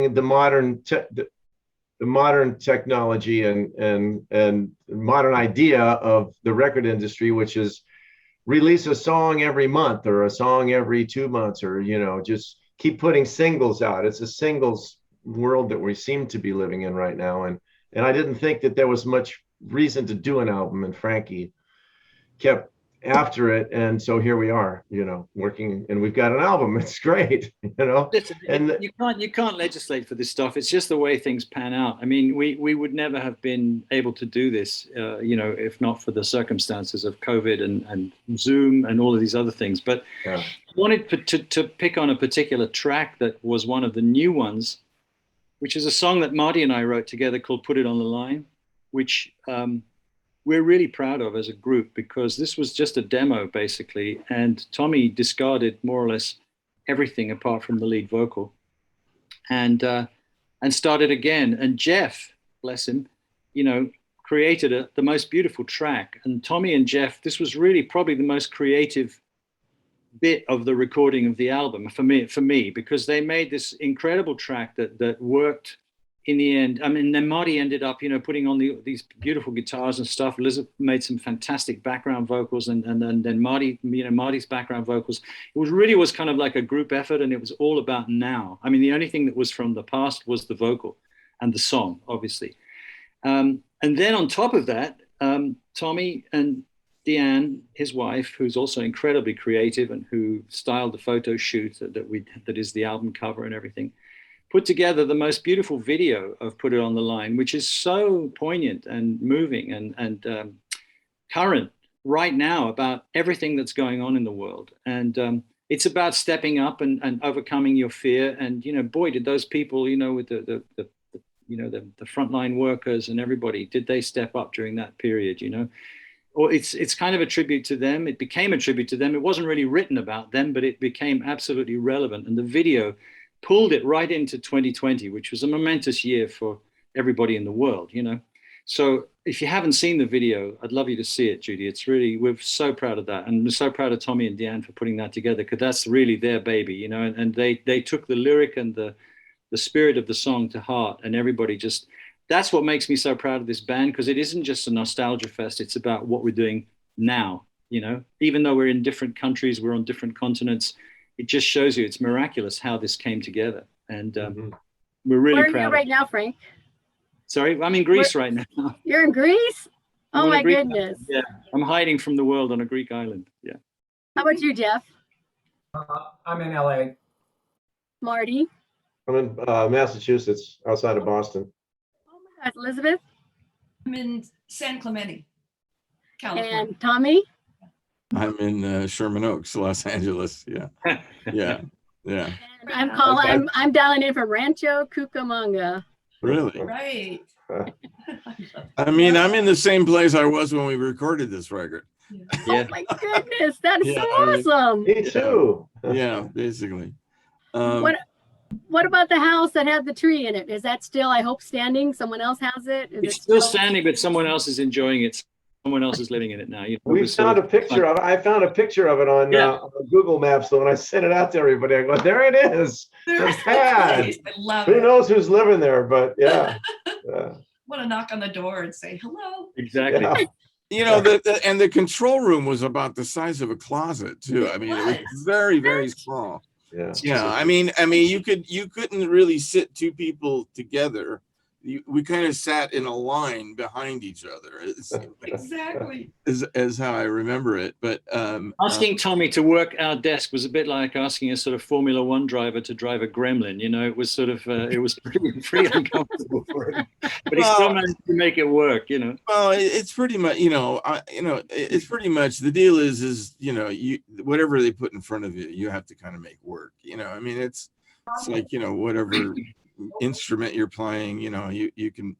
the the modern technology and modern idea of the record industry, which is release a song every month or a song every 2 months, or just keep putting singles out. It's a singles world that we seem to be living in right now, and I didn't think that there was much reason to do an album, and Frankie kept after it, and so here we are, working, and we've got an album. It's great. Listen, and you can't legislate for this stuff. It's just the way things pan out. I mean, we would never have been able to do this, if not for the circumstances of COVID and Zoom and all of these other things. But yeah. I wanted to pick on a particular track that was one of the new ones, which is a song that Marty and I wrote together called "Put It on the Line," which we're really proud of as a group, because this was just a demo basically, and Tommy discarded more or less everything apart from the lead vocal, and started again. And Jeff, bless him, created the most beautiful track. And Tommy and Jeff, this was really probably the most creative bit of the recording of the album for me, because they made this incredible track that worked in the end. I mean, then Marty ended up, putting on these beautiful guitars and stuff. Elizabeth made some fantastic background vocals, and then Marty, Marty's background vocals. It was kind of like a group effort, and it was all about now. I mean, the only thing that was from the past was the vocal and the song, obviously. And then on top of that, Tommy and Deanne, his wife, who's also incredibly creative and who styled the photo shoot that is the album cover and everything, put together the most beautiful video of "Put It on the Line," which is so poignant and moving and current right now about everything that's going on in the world. And it's about stepping up and overcoming your fear. And, boy, did those people, with the frontline workers and everybody, did they step up during that period, Or it's kind of a tribute to them. It became a tribute to them. It wasn't really written about them, but it became absolutely relevant. And the video pulled it right into 2020, which was a momentous year for everybody in the world, So if you haven't seen the video, I'd love you to see it, Judy. It's really, we're so proud of that. And we're so proud of Tommy and Deanne for putting that together, because that's really their baby, and they took the lyric and the spirit of the song to heart, and everybody just, that's what makes me so proud of this band, because it isn't just a nostalgia fest. It's about what we're doing now, even though we're in different countries, we're on different continents. It just shows you it's miraculous how this came together. And we're really proud. Where are you right now, Frank? Sorry, I'm in Greece right now. You're in Greece? Oh my goodness. Yeah, I'm hiding from the world on a Greek island. Yeah. How about you, Jeff? I'm in LA. Marty? I'm in Massachusetts, outside of Boston. Oh my gosh, Elizabeth? I'm in San Clemente, California. And Tommy? I'm in Sherman Oaks, Los Angeles. Yeah. Yeah. And I'm dialing in from Rancho Cucamonga. Really? Right. I mean, I'm in the same place I was when we recorded this record. Yeah. Oh my goodness, that is so awesome. Me too. Yeah, basically. What about the house that had the tree in it? Is that still, I hope, standing? Someone else has it? It's still standing, but someone else is enjoying it. Someone else is living in it now. We found a picture of it. I found a picture of it on Google Maps. So when I sent it out to everybody, I go, there it is. There's pad. I love Who it. knows who's living there? But yeah. Want to knock on the door and say hello. Exactly. Yeah. And the control room was about the size of a closet too. I mean, it was very, very small. Yeah. Yeah. I mean, you couldn't really sit two people together. We kind of sat in a line behind each other. Exactly. Is how I remember it. But asking Tommy to work our desk was a bit like asking a sort of Formula One driver to drive a Gremlin. It was sort of it was pretty uncomfortable for him, but he still managed to make it work. Well, it's pretty much it's pretty much the deal is you whatever they put in front of you, you have to kind of make work. I mean, it's like whatever instrument you're playing, you can,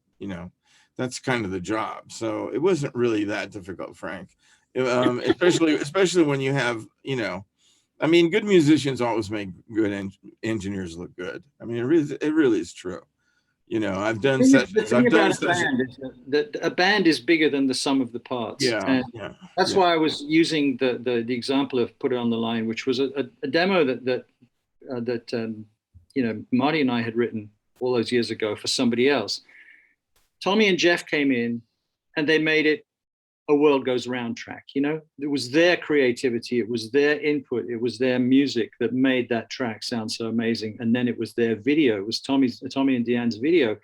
that's kind of the job. So it wasn't really that difficult, Frank. Especially when you have, I mean, good musicians always make good engineers look good. I mean, it really is true. I've done sessions. A band is bigger than the sum of the parts. Yeah. That's why I was using the example of "Put It on the Line," which was a demo that Marty and I had written all those years ago for somebody else. Tommy and Jeff came in and they made it a World Goes Round track. You know, it was their creativity, it was their input, it was their music that made that track sound so amazing. And then it was their video, it was Tommy and Deanne's video.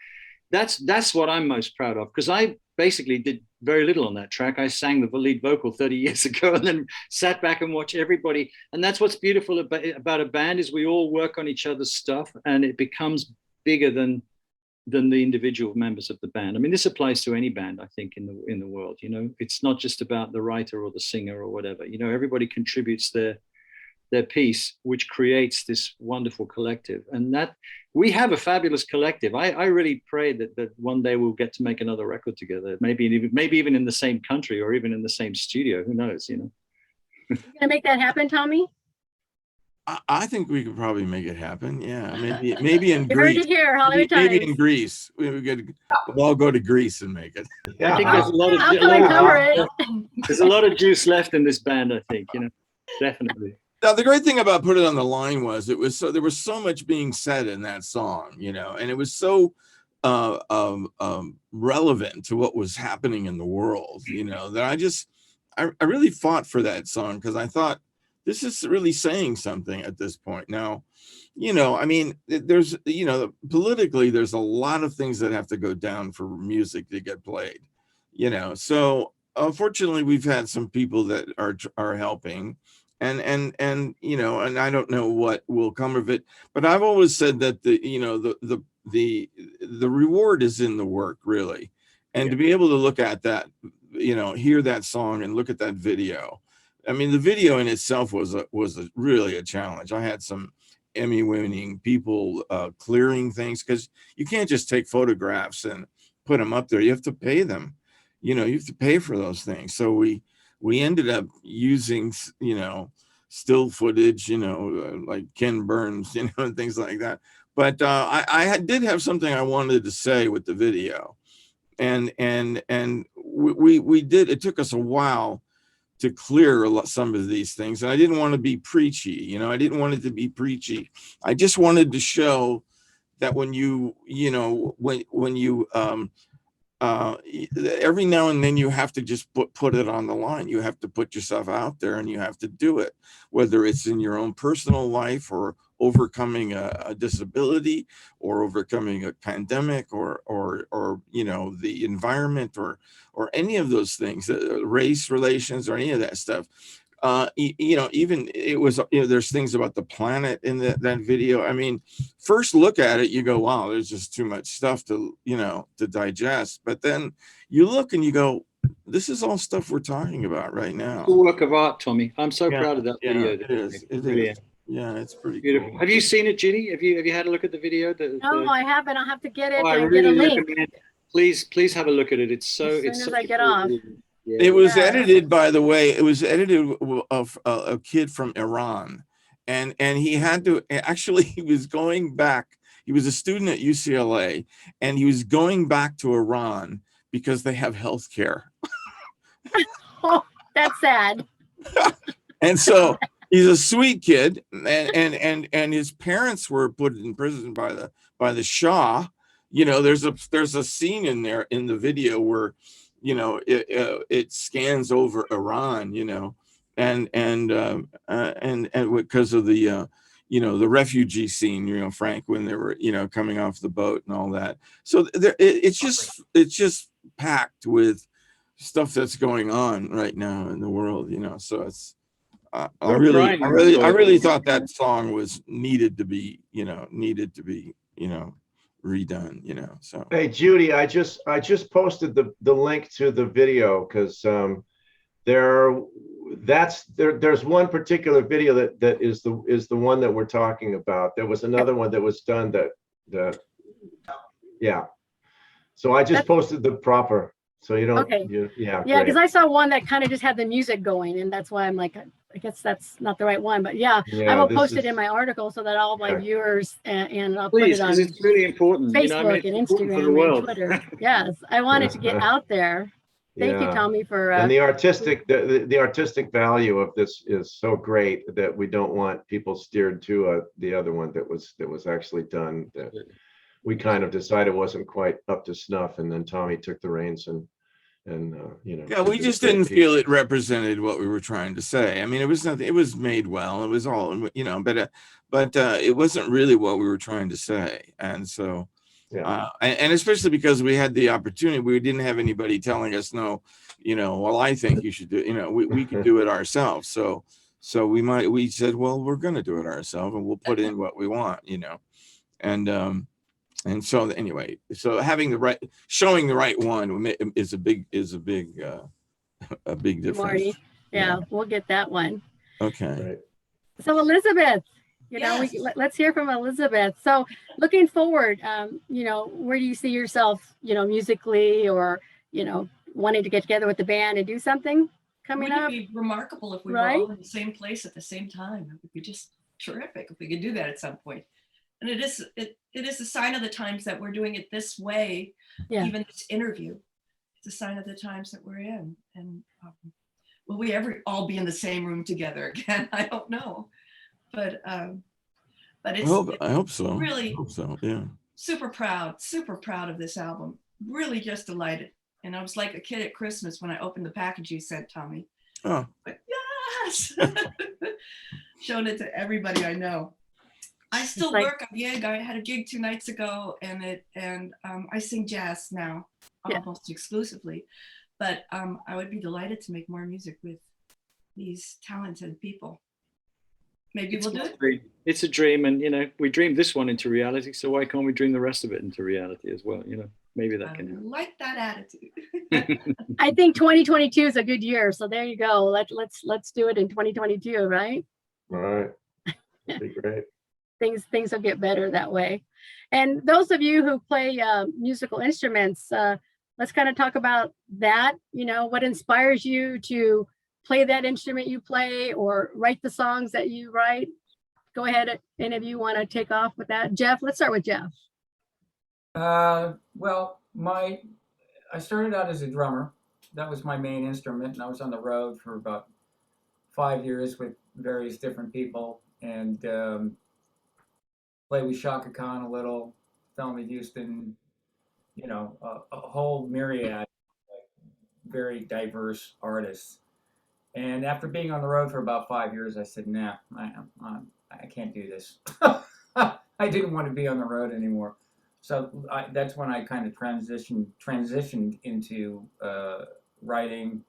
That's what I'm most proud of, because I basically did very little on that track. I sang the lead vocal 30 years ago and then sat back and watched everybody. And that's what's beautiful about a band, is we all work on each other's stuff and it becomes bigger than the individual members of the band. I mean, this applies to any band, I think, in the world. You know, it's not just about the writer or the singer or whatever. You know, everybody contributes their piece, which creates this wonderful collective. And that we have a fabulous collective. I really pray that one day we'll get to make another record together. Maybe even in the same country or even in the same studio. Who knows? You know. You gonna make that happen, Tommy? I think we could probably make it happen. Yeah, maybe in You heard Greece. it here, Hollywood Maybe Times. in Greece. We'll all go to Greece and make it. I think there's a lot of How can I cover it? there's a lot of juice left in this band, I think, you know, definitely. Now, the great thing about Put It on the Line was there was so much being said in that song, you know, and it was so relevant to what was happening in the world, you know, that I really fought for that song, because I thought, this is really saying something at this point. Now, you know, I mean, there's, you know, politically, there's a lot of things that have to go down for music to get played, you know. So unfortunately, we've had some people that are helping, and you know, and I don't know what will come of it, but I've always said that the reward is in the work, really, and to be able to look at that, you know, hear that song and look at that video. I mean, the video in itself was really a challenge. I had some Emmy-winning people clearing things, because you can't just take photographs and put them up there. You have to pay them. You know, you have to pay for those things. So we ended up using, you know, still footage, you know, like Ken Burns, you know, and things like that. But I did have something I wanted to say with the video, and we did. It took us a while to clear some of these things. And I didn't want to be preachy, you know, I didn't want it to be preachy. I just wanted to show that when you every now and then you have to just put it on the line. You have to put yourself out there and you have to do it, whether it's in your own personal life or overcoming a disability or overcoming a pandemic or you know, the environment or any of those things, race relations or any of that stuff. You know, even it was, you know, there's things about the planet in that video. I mean, first look at it, you go, wow, there's just too much stuff to, you know, to digest. But then you look and you go, this is all stuff we're talking about right now. It's a work of art, Tommy. I'm so proud of that video. It is. It is. Yeah, it's pretty beautiful. Cool. Have you seen it, Ginny? Have you had a look at the video? No, I haven't. I'll have to get it I and really get a link. Please have a look at it. It's so. As soon as I get off. Yeah. It was edited, by the way. It was edited of a kid from Iran, and he had to actually. He was going back. He was a student at UCLA, and he was going back to Iran because they have health care. Oh, that's sad. And so he's a sweet kid, and his parents were put in prison by the Shah. You know, there's a scene in there in the video where, you know, it scans over Iran, you know, and because of the you know, the refugee scene, you know, Frank, when they were, you know, coming off the boat and all that. So it's just packed with stuff that's going on right now in the world, you know. So it's I really thought that song was needed to be redone, you know. So hey Judy, I just posted the link to the video, because there's one particular video that is the one that we're talking about. There was another one that was done that yeah. So I just posted the proper, so you don't. Okay. Yeah, because I saw one that kind of just had the music going, and that's why I'm like, I guess that's not the right one. But yeah, I will post it in my article so that all my viewers and I'll put it on. It's really important. Facebook, you know, I mean, and Instagram and Twitter. Yes, I want it to get out there. Thank you, Tommy, for and the artistic value of this is so great that we don't want people steered to the other one that was actually done. we kind of decided wasn't quite up to snuff, and then Tommy took the reins and yeah, we just didn't feel it represented what we were trying to say. I mean, it was nothing, it was made well, it was all, but it wasn't really what we were trying to say. And so and especially because we had the opportunity, we didn't have anybody telling us, no, well, I think you should do, we could do it ourselves. So we said, well, we're going to do it ourselves, and we'll put in what we want, and so anyway, so showing the right one is a big difference. Marty, we'll get that one. Okay. Right. So Elizabeth, Yes. let's hear from Elizabeth. So looking forward, where do you see yourself, musically, or, wanting to get together with the band and do something coming Wouldn't up? it be remarkable if we were Right? all in the same place at the same time? It would be just terrific if we could do that at some point. And it is a sign of the times that we're doing it this way. Yeah. Even this interview, it's a sign of the times that we're in. And will we ever all be in the same room together again? I don't know, but it's I hope so. Really, I hope so. Yeah. super proud of this album. Really just delighted. And I was like a kid at Christmas when I opened the package you sent, Tommy. Oh. But yes, showing it to everybody I know. I still work a gig. I had a gig 2 nights ago, and I sing jazz now, almost exclusively. But I would be delighted to make more music with these talented people. Maybe we'll do it. It's a dream, and we dreamed this one into reality. So why can't we dream the rest of it into reality as well? Maybe that can happen. Like that attitude. I think 2022 is a good year. So there you go. Let's do it in 2022, right? All right. That'd be great. Things will get better that way. And those of you who play musical instruments, let's kind of talk about that. What inspires you to play that instrument you play, or write the songs that you write? Go ahead, any of you want to take off with that? Jeff, let's start with Jeff. Well, I started out as a drummer. That was my main instrument, and I was on the road for about 5 years with various different people, and played with Shaka Khan a little, Thelma Houston, a whole myriad of very diverse artists. And after being on the road for about 5 years, I said, nah, I can't do this. I didn't want to be on the road anymore. So that's when I kind of transitioned into writing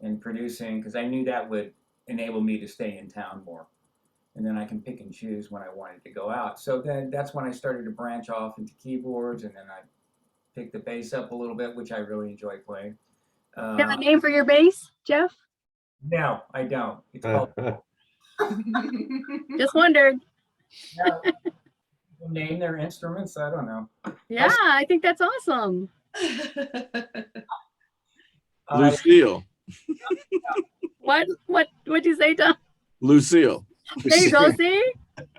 and producing, because I knew that would enable me to stay in town more. And then I can pick and choose when I wanted to go out. So then that's when I started to branch off into keyboards, and then I picked the bass up a little bit, which I really enjoy playing. Do you have a name for your bass, Jeff? No, I don't. It's called. Just wondered. Name their instruments? I don't know. Yeah, I think that's awesome. Lucille. What'd you say, Tom? Lucille. There you go. See,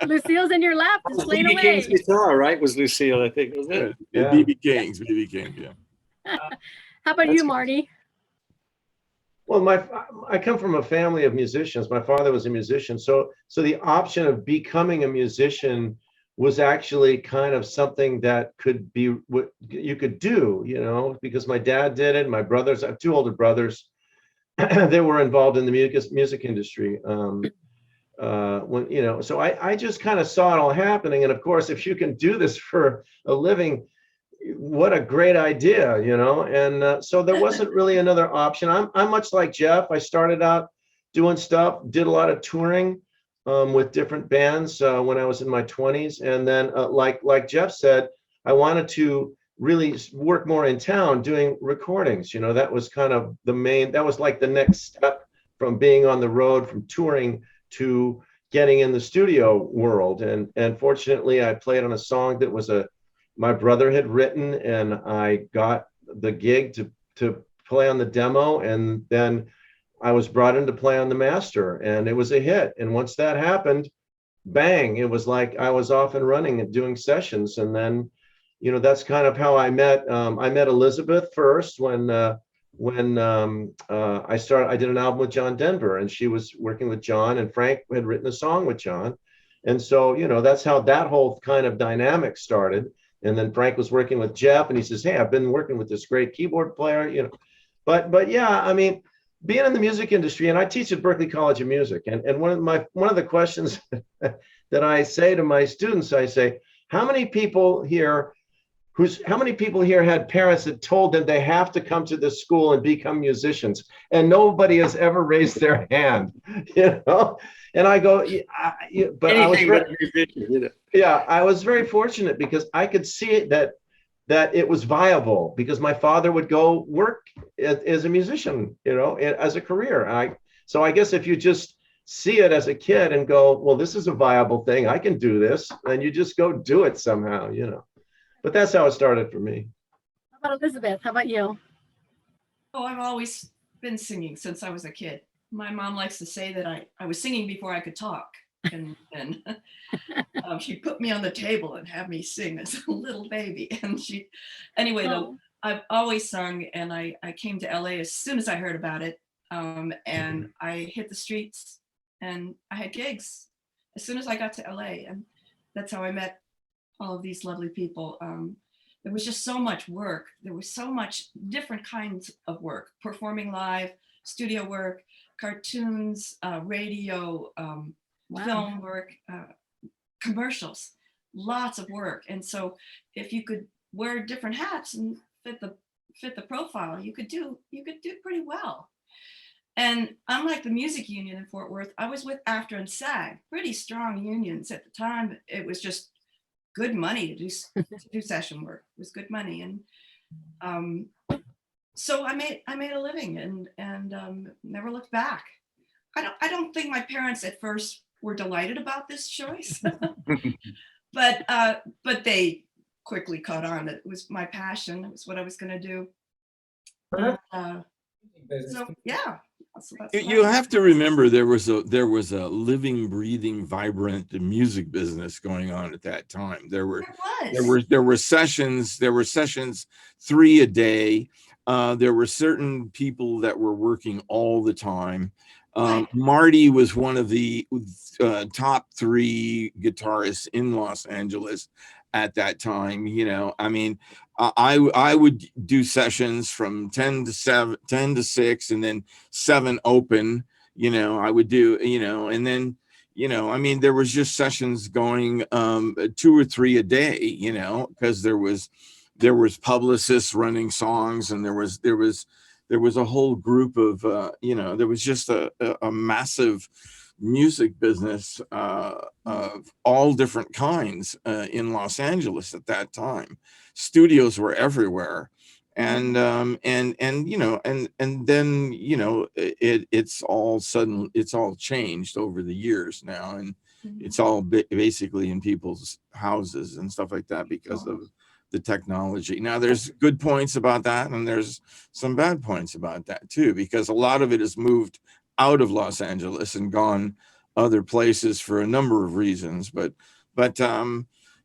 Lucille's in your lap, just playing BB away. King's guitar, right? Was Lucille, I think, wasn't it? Yeah. BB King's, yeah. How about you, Marty? Well, I come from a family of musicians. My father was a musician, so the option of becoming a musician was actually kind of something that could be what you could do, because my dad did it. My brothers, I have 2 older brothers, they were involved in the music industry. So I just kind of saw it all happening. And of course, if you can do this for a living, what a great idea, and so there wasn't really another option. I'm much like Jeff. I started out doing stuff, did a lot of touring with different bands when I was in my 20s. And then like Jeff said, I wanted to really work more in town doing recordings. That was kind of that was like the next step from being on the road, from touring to getting in the studio world. And fortunately, I played on a song that was my brother had written, and I got the gig to play on the demo, and then I was brought in to play on the master, and it was a hit. And once that happened, bang, it was like I was off and running and doing sessions. And then, that's kind of how I met Elizabeth first when I did an album with John Denver, and she was working with John, and Frank had written a song with John. And so, that's how that whole kind of dynamic started. And then Frank was working with Jeff, and he says, "Hey, I've been working with this great keyboard player, you know." But yeah, I mean, being in the music industry, and I teach at Berklee College of Music, and one of the questions that I say to my students, I say, how many people here had parents that told them they have to come to this school and become musicians? And nobody has ever raised their hand, you know? And I go, but I was yeah, I was very fortunate because I could see that it was viable, because my father would go work as a musician, you know, as a career. So I guess if you just see it as a kid and go, well, this is a viable thing, I can do this, then you just go do it somehow, you know. But that's how it started for me. How about Elizabeth? How about you? Oh, I've always been singing since I was a kid. My mom likes to say that I was singing before I could talk. And she put me on the table and had me sing as a little baby. And though, I've always sung, and I came to LA as soon as I heard about it. And I hit the streets and I had gigs as soon as I got to LA. And that's how I met all of these lovely people. There was just so much work. There was so much different kinds of work: performing live, studio work, cartoons, radio, film work, commercials, lots of work. And so if you could wear different hats and fit the profile, you could do pretty well. And unlike the music union in Fort Worth, I was with AFTRA and SAG, pretty strong unions at the time. It was just good money to do session work. It was good money. And so I made a living and never looked back. I don't think my parents at first were delighted about this choice, but they quickly caught on that it was my passion. It was what I was going to do. So yeah. You have to remember there was a living, breathing, vibrant music business going on at that time. There were sessions 3 a day. There were certain people that were working all the time. Marty was one of the top 3 guitarists in Los Angeles at that time. You know, I mean, I would do sessions from 10 to 6, and then 7 open. You know, I would do, you know, and then, you know, I mean, there was just sessions going 2 or 3 a day. You know, because there was publicists running songs, and there was a whole group of, you know, there was just a massive music business of all different kinds in Los Angeles at that time. Studios were everywhere. And you know, and then, you know, it's all changed over the years now. And it's all basically in people's houses and stuff like that because of the technology. Now, there's good points about that, and there's some bad points about that too, because a lot of it has moved out of Los Angeles and gone other places for a number of reasons. But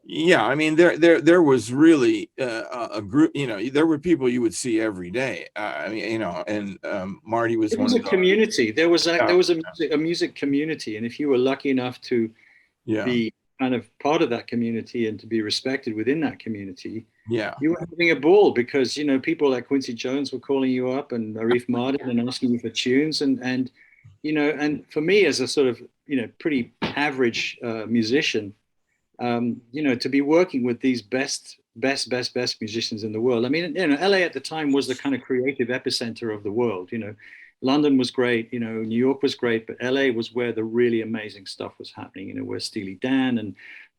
yeah, I mean, there was really a group. You know, there were people you would see every day. I mean, you know, and Marty was one of those. Community. There was a music community, and if you were lucky enough to be kind of part of that community and to be respected within that community, you were having a ball, because, you know, people like Quincy Jones were calling you up, and Arif Mardin, and asking you for tunes, and you know, and for me as a sort of, you know, pretty average musician, you know, to be working with these best musicians in the world. I mean, you know, LA at the time was the kind of creative epicenter of the world. You know, London was great, you know, New York was great, but LA was where the really amazing stuff was happening, you know, where Steely Dan and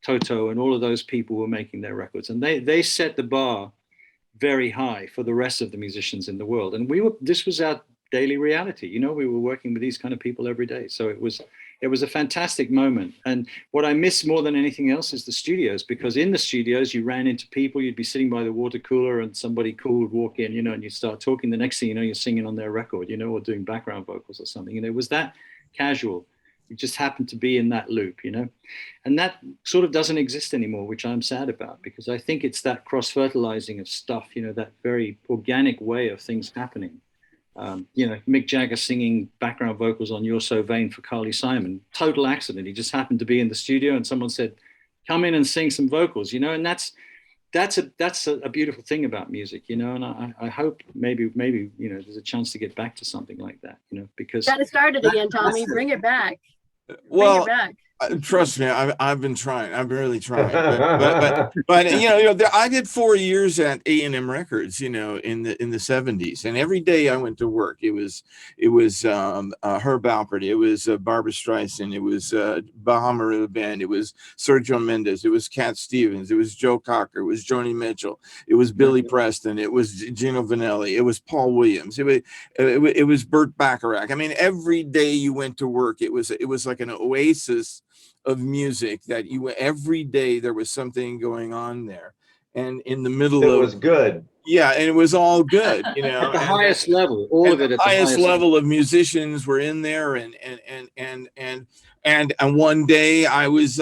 Toto and all of those people were making their records. And they set the bar very high for the rest of the musicians in the world. And this was our daily reality. You know, we were working with these kind of people every day. So it was a fantastic moment. And what I miss more than anything else is the studios, because in the studios, you ran into people. You'd be sitting by the water cooler and somebody cool would walk in, you know, and you start talking. The next thing you know, you're singing on their record, you know, or doing background vocals or something. And it was that casual. You just happened to be in that loop, you know, and that sort of doesn't exist anymore, which I'm sad about, because I think it's that cross-fertilizing of stuff, you know, that very organic way of things happening. You know, Mick Jagger singing background vocals on You're So Vain for Carly Simon, total accident. He just happened to be in the studio and someone said, come in and sing some vocals, you know, and that's that's a beautiful thing about music, you know, and I hope maybe you know there's a chance to get back to something like that, you know, because Got it started again, Tommy. Bring it back. Bring Well, it back. trust me, I've been trying. I'm really trying. But I did 4 years at A&M Records, you know, in the 70s, and every day I went to work. It was Herb Alpert, it was Barbra Streisand, it was Baha Maru Band, it was Sergio Mendes, it was Cat Stevens, it was Joe Cocker, it was Joni Mitchell, it was Billy Preston, it was Gino Vanelli, it was Paul Williams, it was Burt Bacharach. I mean, every day you went to work, it was like an oasis of music that every day there was something going on there, and in the middle it was good. Yeah, and it was all good, you know. at the highest level, all of it at the highest level of musicians were in there, and one day I was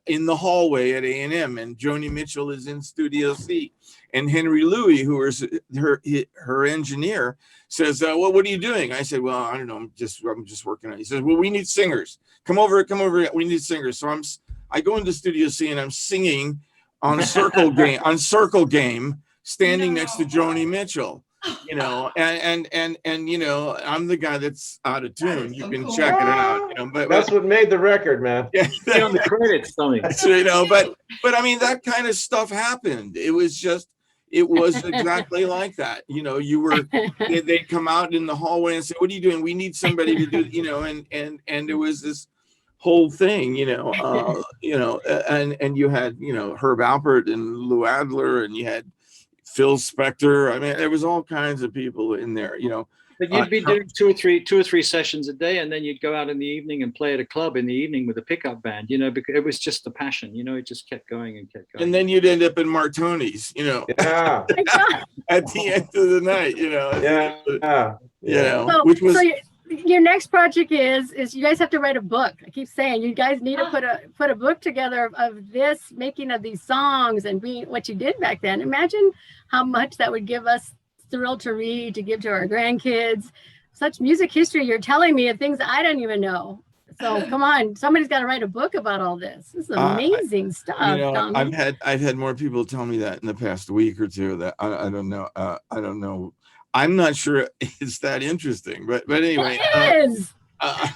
in the hallway at A&M, and Joni Mitchell is in Studio C, and Henry Louis, who was her engineer, says, "Well, what are you doing?" I said, "Well, I don't know. I'm just working on it." He says, "Well, we need singers. Come over. We need singers." So I go into Studio C and I'm singing on Circle Game, standing next to Joni Mitchell. You know, and you know, I'm the guy that's out of tune. You can check it out. You know, but that's what made the record, man. Yeah, on the credits, Tommy. You know, but I mean, that kind of stuff happened. It was exactly like that. You know, they'd come out in the hallway and say, "What are you doing? We need somebody to do," you know, and there was this whole thing, you know, and you had, you know, Herb Alpert and Lou Adler, and you had Phil Spector. I mean, there was all kinds of people in there, you know. But you'd be doing two or three sessions a day, and then you'd go out in the evening and play at a club in the evening with a pickup band, you know, because it was just the passion, you know, it just kept going and kept going. And then you'd end up in Martoni's, you know, yeah. at the end of the night, you know. Yeah. You know, so, which was... So your next project is you guys have to write a book. I keep saying you guys need to put a book together of this making of these songs and being what you did back then. Imagine how much that would give us thrill to read, to give to our grandkids. Such music history you're telling me of things I don't even know. So come on, somebody's got to write a book about all this. This is amazing stuff. You know, Tommy. I've had more people tell me that in the past week or two that I don't know. I don't know. I'm not sure it's that interesting, but anyway. It is.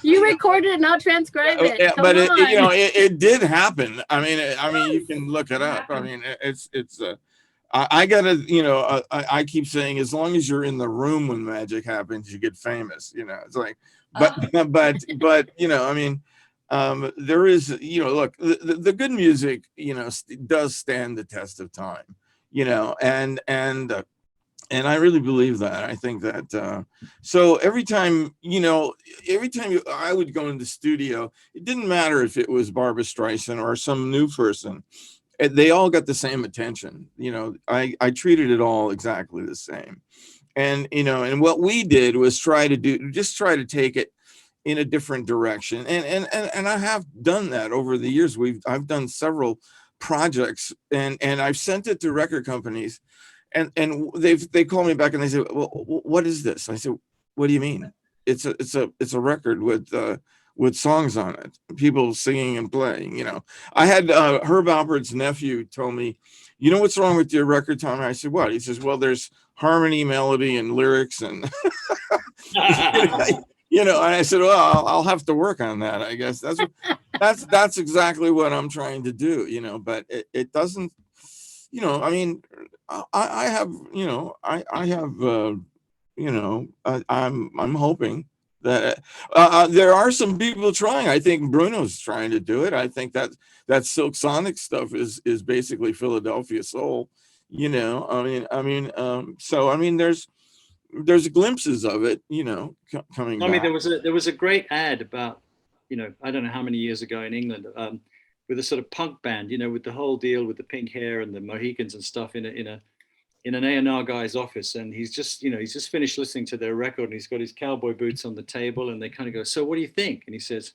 You recorded it, now transcribe it. Yeah, but you know, it did happen. I mean, you can look it up. I mean, it's. I gotta, you know, I keep saying, as long as you're in the room when magic happens, you get famous. You know, it's like, but you know, I mean, there is, you know, look, the good music, you know, does stand the test of time. You know, and I really believe that. I think that, so every time I would go in the studio, it didn't matter if it was Barbra Streisand or some new person, they all got the same attention. You know, I treated it all exactly the same. And, you know, and what we did was try to take it in a different direction. And I have done that over the years. I've done several projects and I've sent it to record companies. And they call me back and they say, "Well, what is this?" I said, "What do you mean? It's a record with songs on it, people singing and playing." You know, I had Herb Alpert's nephew told me, "You know what's wrong with your record, Tommy?" I said, "What?" He says, "Well, there's harmony, melody, and lyrics, and you know." And I said, "Well, I'll have to work on that. I guess that's exactly what I'm trying to do." You know, but it doesn't. You know, I mean, I have, you know, I have, you know, I'm hoping that there are some people trying. I think Bruno's trying to do it. I think that Silk Sonic stuff is basically Philadelphia soul. You know, so I mean, there's glimpses of it. You know, coming. I mean, there was a great ad about, you know, I don't know how many years ago in England. With a sort of punk band, you know, with the whole deal with the pink hair and the Mohicans and stuff in an A&R guy's office, and he's just finished listening to their record, and he's got his cowboy boots on the table, and they kind of go, "So what do you think?" And he says,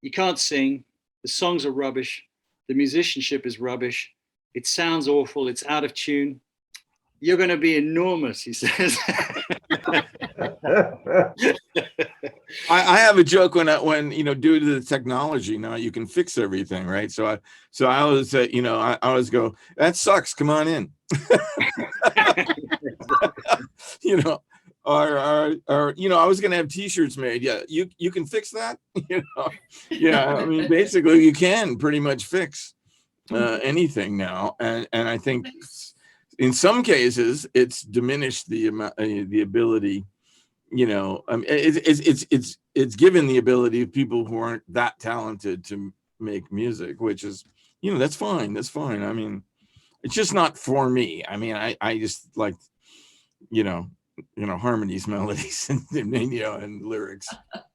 "You can't sing. The songs are rubbish. The musicianship is rubbish. It sounds awful. It's out of tune. You're going to be enormous," he says. I have a joke when you know, due to the technology now you can fix everything, right? So I always say, you know, I always go, that sucks, come on in. You know, or you know, I was gonna have t-shirts made. Yeah, you can fix that. You know, yeah, I mean, basically you can pretty much fix anything now, and I think in some cases it's diminished the amount, the ability. You know, it's given the ability of people who aren't that talented to make music, which is, you know, that's fine. That's fine. I mean, it's just not for me. I mean, I just like, you know, harmonies, melodies, and you know, and lyrics,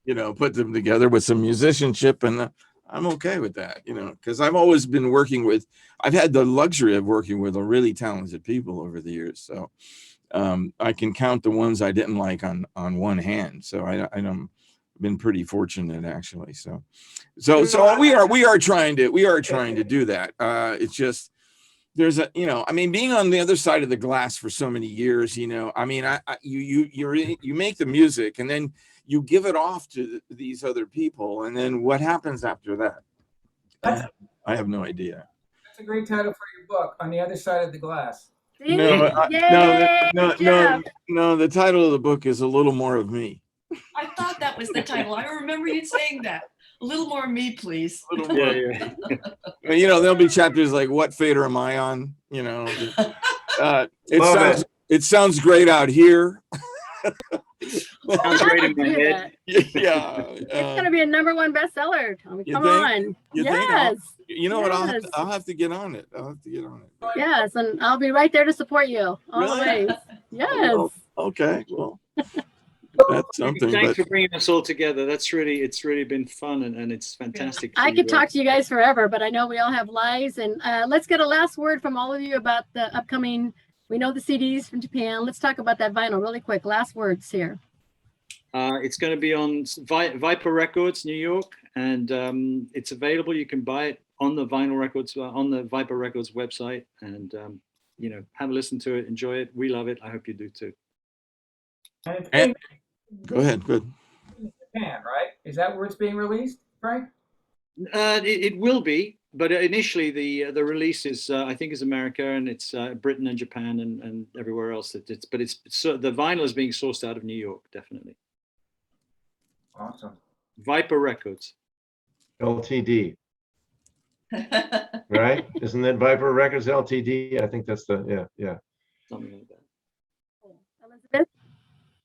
you know, put them together with some musicianship, and I'm okay with that, you know, because I've always been working with, I've had the luxury of working with really talented people over the years, so I can count the ones I didn't like on one hand. So I know, been pretty fortunate actually. So we are trying to do that. It's just, there's a, you know, I mean, being on the other side of the glass for so many years, you know, I mean, you make the music and then you give it off to these other people, and then what happens after that? I have no idea. That's a great title for your book, On the Other Side of the Glass. No, the title of the book is A Little More of Me. I thought that was the title. I remember you saying that. A little more of me, please. Yeah. You know, there'll be chapters like, what fader am I on? You know, it sounds great out here. Sounds great in my head. Yeah. It's going to be a #1 bestseller, Tommy. Come on. You yes. think? You know what? I'll have to get on it. Yes, and I'll be right there to support you all the ways. Yes. Well, okay. Well, that's something. Thanks for bringing us all together. It's really been fun, and it's fantastic. I could talk to you guys forever, but I know we all have lives. And let's get a last word from all of you about the upcoming. We know the CDs from Japan. Let's talk about that vinyl really quick. Last words here. It's going to be on Viper Records, New York, and it's available. You can buy it on the vinyl records, on the Viper Records website, and you know, have a listen to it, enjoy it. We love it. I hope you do too. And go ahead. Good. Japan, right? Is that where it's being released, Frank? It will be, but initially the release is I think is America, and it's Britain and Japan and everywhere else. But the vinyl is being sourced out of New York, definitely. Awesome. Viper Records. LTD. Right? Isn't it Viper Records Ltd? I think that's the yeah. Something like that. Elizabeth?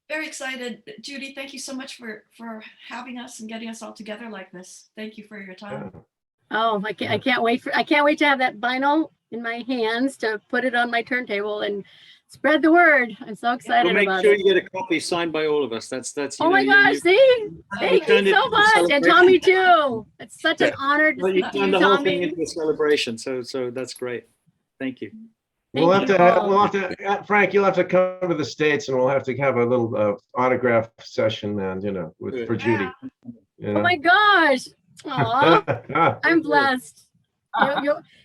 Very excited. Judy, thank you so much for having us and getting us all together like this. Thank you for your time. Yeah. Oh, I can't wait to have that vinyl in my hands to put it on my turntable and spread the word. I'm so excited We'll about make sure it. you get a copy signed by all of us. That's. Oh my gosh! See, thank you so much, and Tommy too. It's such an honor to speak to you, the whole thing Tommy. into a celebration. So that's great. Thank you. We'll have to, Frank, you'll have to come to the States, and we'll have to have a little autograph session, man, you know, for Judy. You know? Oh my gosh. Aw, I'm blessed.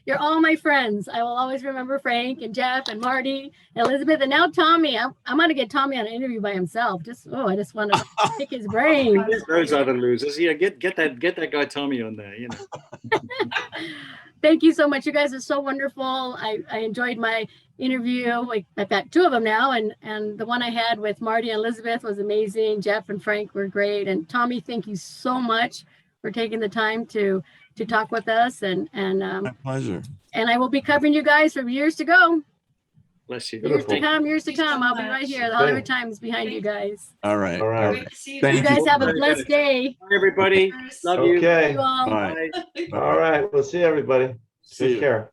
You're all my friends. I will always remember Frank and Jeff and Marty and Elizabeth, and now Tommy. I'm going to get Tommy on an interview by himself. I just want to pick his brain. Those other losers. Yeah, get that guy Tommy on there, you know. Thank you so much. You guys are so wonderful. I enjoyed my interview. I've got 2 of them now, and the one I had with Marty and Elizabeth was amazing. Jeff and Frank were great. And Tommy, thank you so much for taking the time to talk with us. And My pleasure. And I will be covering you guys for years to go. Bless you. Years to come. Thank you so I'll be much. right here. The Hollywood Times behind you guys. All right. Great to see you. Thank You guys have a Very blessed good. day. Bye, everybody. Love you. Okay. You all. Bye. All right. We'll see everybody. See Take you. care.